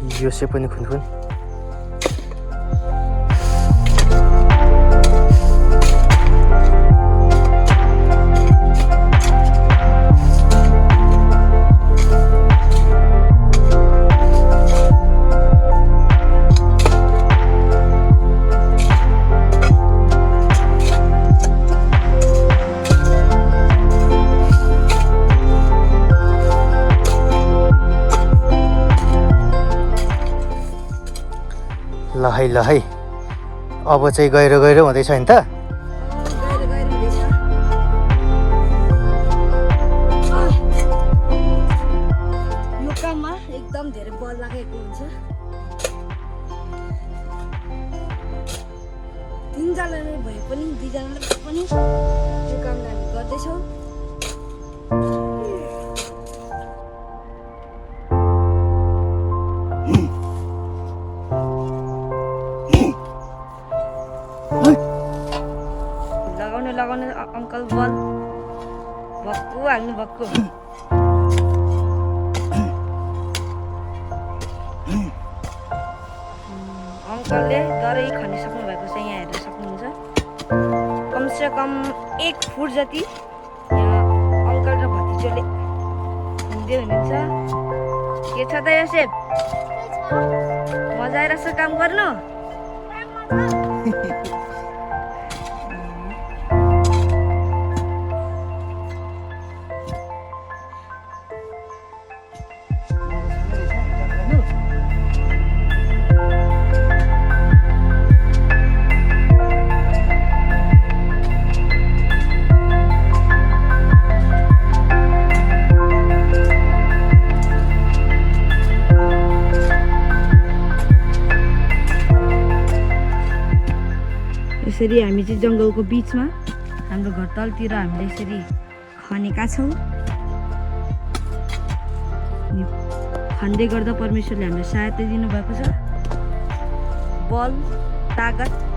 यो से पनि खुनखुन ल है अब चाहिँ गहिरो गहिरो हुँदैछ नि त यो काममा एकदम धेरै बल लागेको हुन्छ तीनजनाले भए पनि दुईजनाले पनि यो काम हामी गर्दैछौँ लगाउने अङ्कल बल भक्कु हाल्नु भक्कु अङ्कलले डरै खनिसक्नु भएको छ यहाँ हेर्न सक्नुहुन्छ कमसेकम 1 फुट जति यहाँ अङ्कल र भतिजोले हिँड्दै हुनुहुन्छ के छ त योसेफ मजा आइरहेछ काम गर्नु यसरी हामी चाहिँ जङ्गलको बिचमा हाम्रो घर तलतिर हामीले यसरी खनेका छौँ खन्दै गर्दा परमेश्वरले हामीलाई सहायता दिनुभएको छ बल तागत